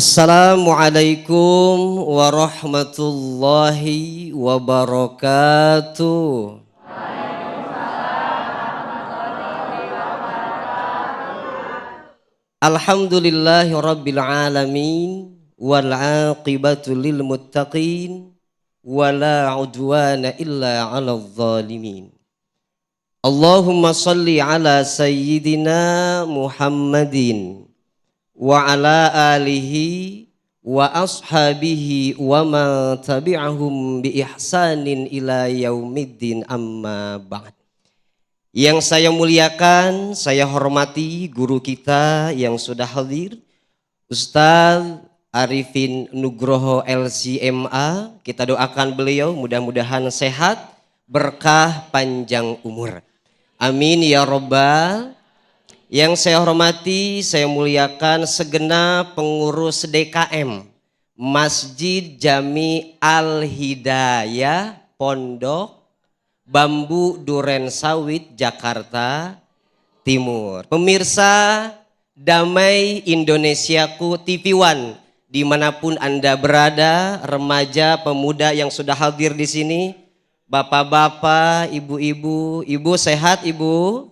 Assalamualaikum warahmatullahi wabarakatuh. Alhamdulillahi rabbil alamin wal aqibatu lil muttaqin wala udwana illa 'alal zalimin. Allahumma salli ala sayyidina Muhammadin wa ala alihi wa ashabihi wa man tabi'ahum bi ihsanin ila yaumiddin, amma ba'd. Yang saya muliakan, saya hormati guru kita yang sudah hadir, Ustadz Arifin Nugroho LCMA. Kita doakan beliau mudah-mudahan sehat, berkah, panjang umur. Amin ya robbal. Yang saya hormati, saya muliakan segenap pengurus DKM Masjid Jami Al-Hidayah Pondok Bambu Duren Sawit, Jakarta Timur. Pemirsa Damai Indonesiaku TV One, dimanapun Anda berada, remaja, pemuda yang sudah hadir di sini, bapak-bapak, ibu-ibu, ibu sehat ibu?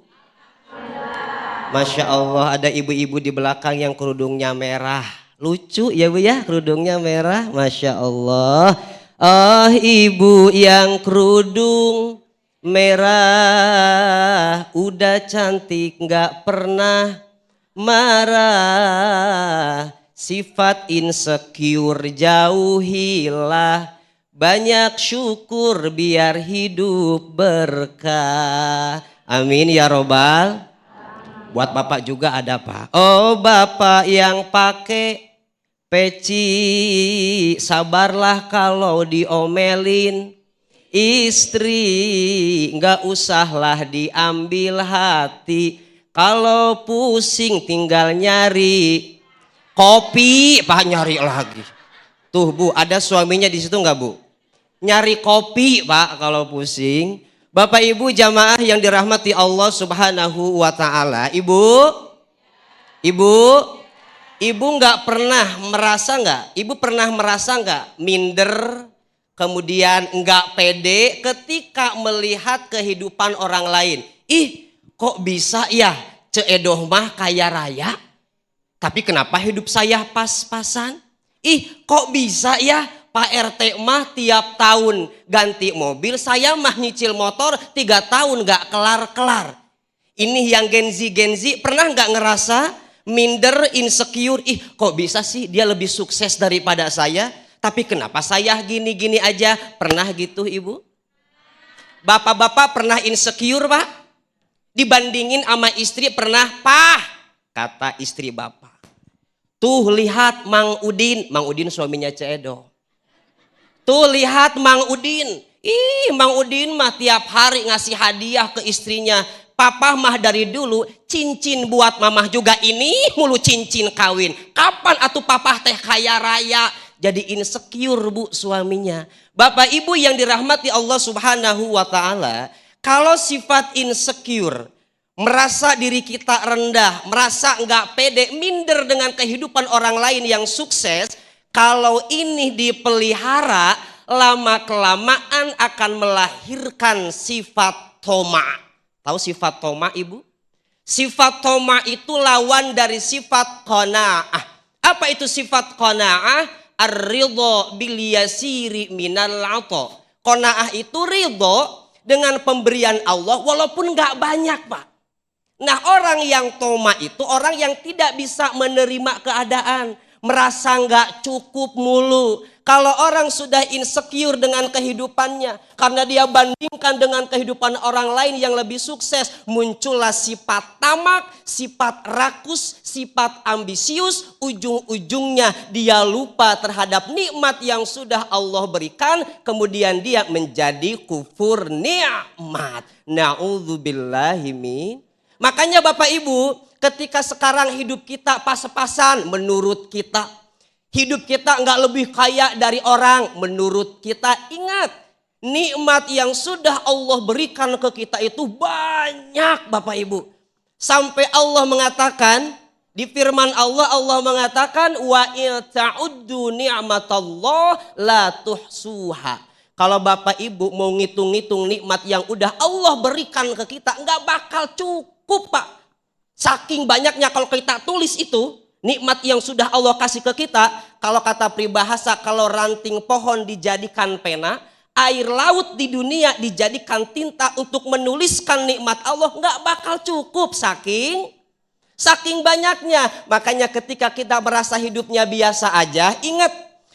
Masya Allah, ada ibu-ibu di belakang yang kerudungnya merah. Lucu ya Bu ya, kerudungnya merah. Masya Allah. Oh ibu yang kerudung merah, udah cantik gak pernah marah. Sifat insecure jauhilah, banyak syukur biar hidup berkah. Amin ya robbal. Buat bapak juga ada Pak. Oh bapak yang pakai peci, sabarlah kalau diomelin istri, nggak usahlah diambil hati. Kalau pusing tinggal nyari kopi. Pak nyari lagi. Tuh Bu, ada suaminya di situ nggak Bu? Nyari kopi Pak kalau pusing. Bapak Ibu jamaah yang dirahmati Allah Subhanahu wa taala. Ibu nggak pernah merasa nggak? Ibu pernah merasa nggak minder, kemudian nggak pede ketika melihat kehidupan orang lain? Ih, kok bisa ya ceedoh mah kaya raya, tapi kenapa hidup saya pas-pasan? Ih, kok bisa ya Pak RT mah tiap tahun ganti mobil, saya mah nyicil motor 3 tahun gak kelar-kelar. Ini yang Gen Z pernah gak ngerasa minder, insecure? Ih kok bisa sih dia lebih sukses daripada saya, tapi kenapa saya gini-gini aja? Pernah gitu ibu? Bapak-bapak pernah insecure Pak? Dibandingin sama istri pernah? Pah, kata istri bapak, tuh lihat Mang Udin suaminya Ceedo. Tuh lihat Mang Udin. Ih, Mang Udin mah tiap hari ngasih hadiah ke istrinya. Papa mah dari dulu cincin buat mamah juga, ini mulu cincin kawin. Kapan atuh papa teh kaya raya? Jadi insecure Bu suaminya. Bapak Ibu yang dirahmati Allah Subhanahu wa taala, kalau sifat insecure, merasa diri kita rendah, merasa enggak pede, minder dengan kehidupan orang lain yang sukses, kalau ini dipelihara, lama-kelamaan akan melahirkan sifat toma. Tahu sifat toma ibu? Sifat toma itu lawan dari sifat qanaah. Apa itu sifat qanaah? Ar-ridho bil yasiri minal ata. Qanaah itu ridho dengan pemberian Allah walaupun gak banyak Pak. Nah orang yang toma itu orang yang tidak bisa menerima keadaan, merasa nggak cukup mulu. Kalau orang sudah insecure dengan kehidupannya karena dia bandingkan dengan kehidupan orang lain yang lebih sukses, muncullah sifat tamak, sifat rakus, sifat ambisius. Ujung-ujungnya dia lupa terhadap nikmat yang sudah Allah berikan, kemudian dia menjadi kufur nikmat. Na'udzubillahi min. Makanya Bapak Ibu, ketika sekarang hidup kita pas-pasan menurut kita, hidup kita enggak lebih kaya dari orang menurut kita, ingat nikmat yang sudah Allah berikan ke kita itu banyak Bapak Ibu. Sampai Allah mengatakan Di firman Allah, Allah mengatakan wa in ta'uddu ni'matallah la tuhsuha. Kalau Bapak Ibu mau ngitung-ngitung nikmat yang udah Allah berikan ke kita, nggak bakal cukup Pak. Saking banyaknya kalau kita tulis itu, nikmat yang sudah Allah kasih ke kita, kalau kata peribahasa, kalau ranting pohon dijadikan pena, air laut di dunia dijadikan tinta untuk menuliskan nikmat Allah, nggak bakal cukup saking banyaknya. Makanya ketika kita merasa hidupnya biasa aja, ingat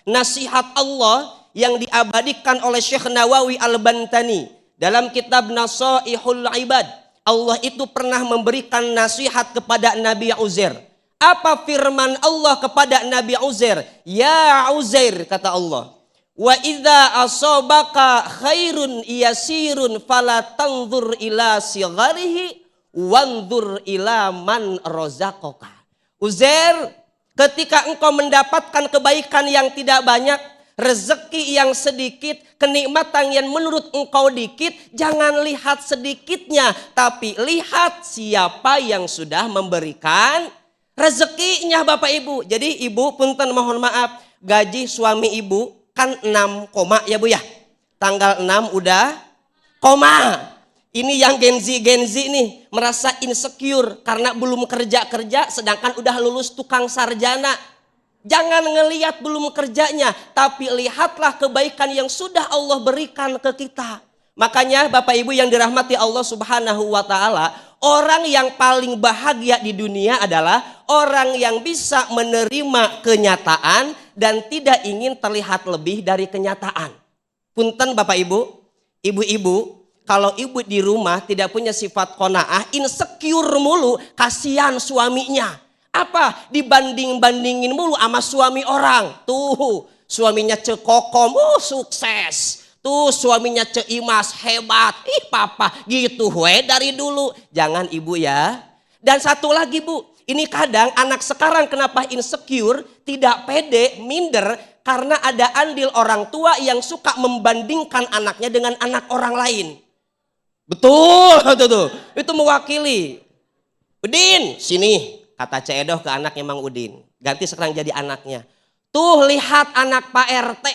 nasihat Allah yang diabadikan oleh Syekh Nawawi Al-Bantani dalam kitab Nasaihul Ibad. Allah itu pernah memberikan nasihat kepada Nabi Uzair. Apa firman Allah kepada Nabi Uzair? Ya Uzair, kata Allah, wa idza asabaka khairun yasirun fala tanzur ila sigharihi wanzur ila man razaqaka. Uzair, ketika engkau mendapatkan kebaikan yang tidak banyak, rezeki yang sedikit, kenikmatan yang menurut engkau dikit, jangan lihat sedikitnya, tapi lihat siapa yang sudah memberikan rezekinya Bapak Ibu. Jadi Ibu punten mohon maaf, gaji suami Ibu kan 6 koma ya Bu ya. Tanggal 6 udah koma. Ini yang Gen Z nih merasa insecure karena belum kerja sedangkan udah lulus tukang sarjana. Jangan ngelihat belum kerjanya, tapi lihatlah kebaikan yang sudah Allah berikan ke kita. Makanya Bapak Ibu yang dirahmati Allah Subhanahu wa taala, orang yang paling bahagia di dunia adalah orang yang bisa menerima kenyataan dan tidak ingin terlihat lebih dari kenyataan. Punten Bapak Ibu, ibu-ibu, kalau ibu di rumah tidak punya sifat qanaah, insecure mulu, kasihan suaminya. Apa? Dibanding-bandingin mulu sama suami orang. Tuh, suaminya cekokom, sukses. Tuh, suaminya ceimas, hebat. Ih, papa, gitu we dari dulu. Jangan Ibu ya. Dan satu lagi Bu, ini kadang anak sekarang kenapa insecure, tidak pede, minder, karena ada andil orang tua yang suka membandingkan anaknya dengan anak orang lain. Betul, tuh. Itu mewakili. Udin, sini. Kata Ceedoh ke anaknya Mang Udin. Ganti sekarang jadi anaknya. Tuh lihat anak Pak RT.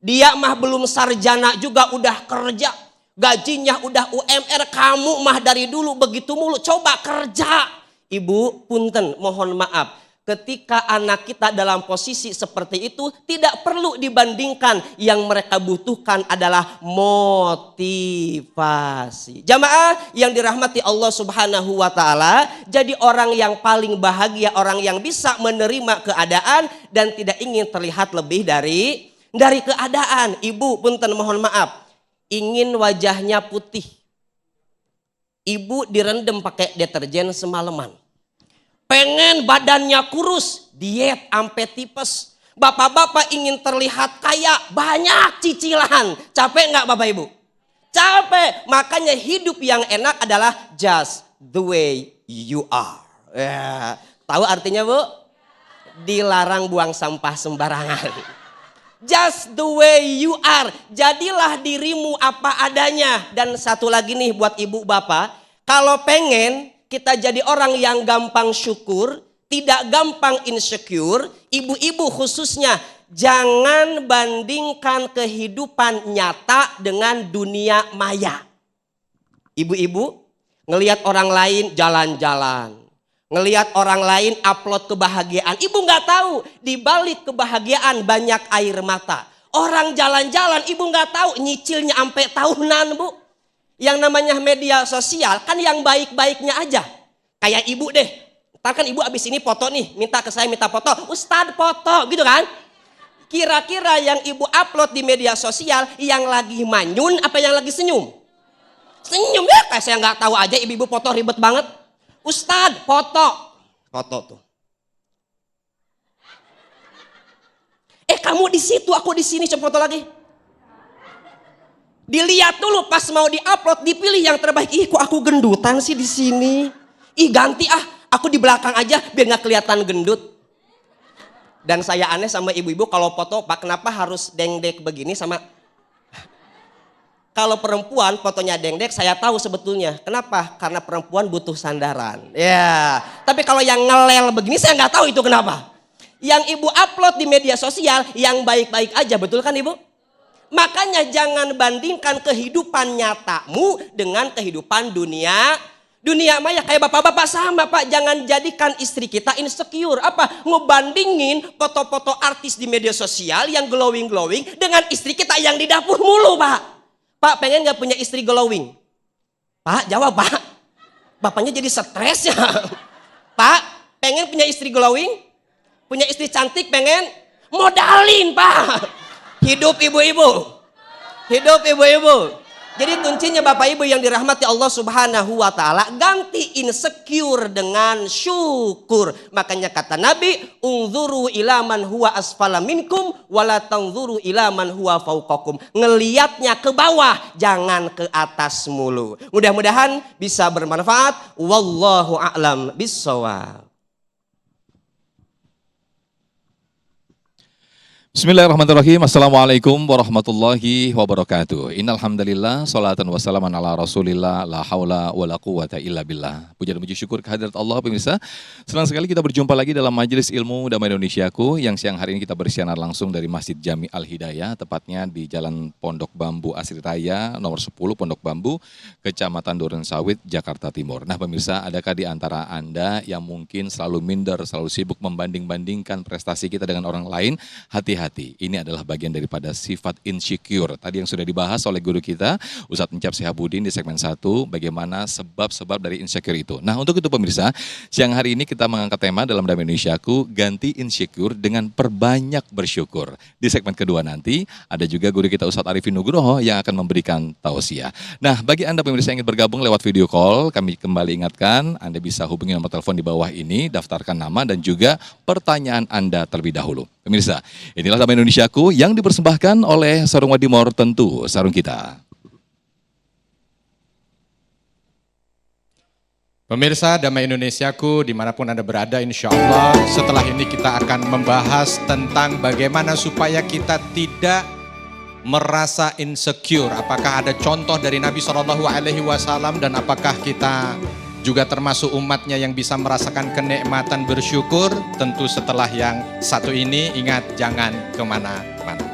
Dia mah belum sarjana juga udah kerja. Gajinya udah UMR. Kamu mah dari dulu begitu mulu. Coba kerja. Ibu punten mohon maaf. Ketika anak kita dalam posisi seperti itu, tidak perlu dibandingkan. Yang mereka butuhkan adalah motivasi. Jamaah yang dirahmati Allah Subhanahu wa taala, jadi orang yang paling bahagia, orang yang bisa menerima keadaan dan tidak ingin terlihat lebih dari keadaan. Ibu punten mohon maaf, ingin wajahnya putih. Ibu direndam pakai deterjen semalaman. Pengen badannya kurus, diet ampe tipes. Bapak-bapak ingin terlihat kaya, banyak cicilan. Capek nggak Bapak Ibu? Capek. Makanya hidup yang enak adalah just the way you are. Ya. Tahu artinya Bu? Dilarang buang sampah sembarangan. Just the way you are. Jadilah dirimu apa adanya. Dan satu lagi nih buat ibu bapak, kalau pengen kita jadi orang yang gampang syukur, tidak gampang insecure, ibu-ibu khususnya jangan bandingkan kehidupan nyata dengan dunia maya. Ibu-ibu ngelihat orang lain jalan-jalan, ngelihat orang lain upload kebahagiaan, ibu nggak tahu di balik kebahagiaan banyak air mata. Orang jalan-jalan ibu nggak tahu nyicilnya sampai tahunan Bu. Yang namanya media sosial kan yang baik-baiknya aja. Kayak ibu deh. Ntar kan ibu abis ini foto nih. Minta ke saya minta foto. Ustadz foto gitu kan. Kira-kira yang ibu upload di media sosial yang lagi manyun apa yang lagi senyum? Senyum ya. Kayak saya nggak tahu aja ibu-ibu foto ribet banget. Ustadz foto. Foto tuh. Kamu di situ aku di sini coba foto lagi. Dilihat dulu pas mau diupload, dipilih yang terbaik. Ih, kok aku gendutan sih di sini? Ih, ganti aku di belakang aja biar nggak kelihatan gendut. Dan saya aneh sama ibu-ibu kalau foto, Pak, kenapa harus dengdek begini sama Kalau perempuan fotonya dengdek, saya tahu sebetulnya. Kenapa? Karena perempuan butuh sandaran. Ya, tapi kalau yang ngelel begini saya nggak tahu itu kenapa. Yang ibu upload di media sosial yang baik-baik aja, betul kan ibu? Makanya jangan bandingkan kehidupan nyatamu dengan kehidupan dunia. Dunia maya kayak bapak-bapak sama pak. Jangan jadikan istri kita insecure. Apa? Ngebandingin foto-foto artis di media sosial yang glowing-glowing dengan istri kita yang di dapur mulu pak. Pak pengen gak punya istri glowing? Pak jawab pak. Bapaknya jadi stres ya. Pak pengen punya istri glowing? Punya istri cantik pengen? Modalin pak. Hidup ibu-ibu. Hidup ibu-ibu. Jadi kuncinya Bapak Ibu yang dirahmati Allah Subhanahu wa taala, ganti insecure dengan syukur. Makanya kata Nabi, "Unzuru ila man huwa asfala minkum wala tanzuru ila man huwa fauqakum." Ngeliatnya ke bawah, jangan ke atas mulu. Mudah-mudahan bisa bermanfaat. Wallahu a'lam bissawab. Bismillahirrahmanirrahim. Assalamualaikum warahmatullahi wabarakatuh. Innalhamdulillah, salatan wassalaman ala rasulillah, la hawla wa la quwata illa billah. Puja dan puji syukur kehadirat Allah pemirsa. Senang sekali kita berjumpa lagi dalam Majelis Ilmu Damai Indonesiaku yang siang hari ini kita bersiaran langsung dari Masjid Jami Al-Hidayah, tepatnya di Jalan Pondok Bambu Asri Raya nomor 10 Pondok Bambu, Kecamatan Durensawit, Jakarta Timur. Nah pemirsa, adakah di antara Anda yang mungkin selalu minder, selalu sibuk membanding-bandingkan prestasi kita dengan orang lain? Hati-hati, ini adalah bagian daripada sifat insecure. Tadi yang sudah dibahas oleh guru kita, Ustadz Encap Sihabuddin di segmen 1, bagaimana sebab-sebab dari insecure itu. Nah untuk itu pemirsa, siang hari ini kita mengangkat tema dalam Damai Indonesiaku, ganti insecure dengan perbanyak bersyukur. Di segmen kedua nanti, ada juga guru kita Ustadz Arifin Nugroho yang akan memberikan tausiah. Nah bagi Anda pemirsa yang ingin bergabung lewat video call, kami kembali ingatkan, Anda bisa hubungi nomor telepon di bawah ini, daftarkan nama dan juga pertanyaan Anda terlebih dahulu. Pemirsa, inilah Damai Indonesiaku yang dipersembahkan oleh Sarung Wadimor, tentu sarung kita. Pemirsa Damai Indonesiaku dimanapun Anda berada, insya Allah setelah ini kita akan membahas tentang bagaimana supaya kita tidak merasa insecure. Apakah ada contoh dari Nabi SAW dan apakah kita juga termasuk umatnya yang bisa merasakan kenikmatan bersyukur? Tentu setelah yang satu ini, ingat jangan kemana-mana.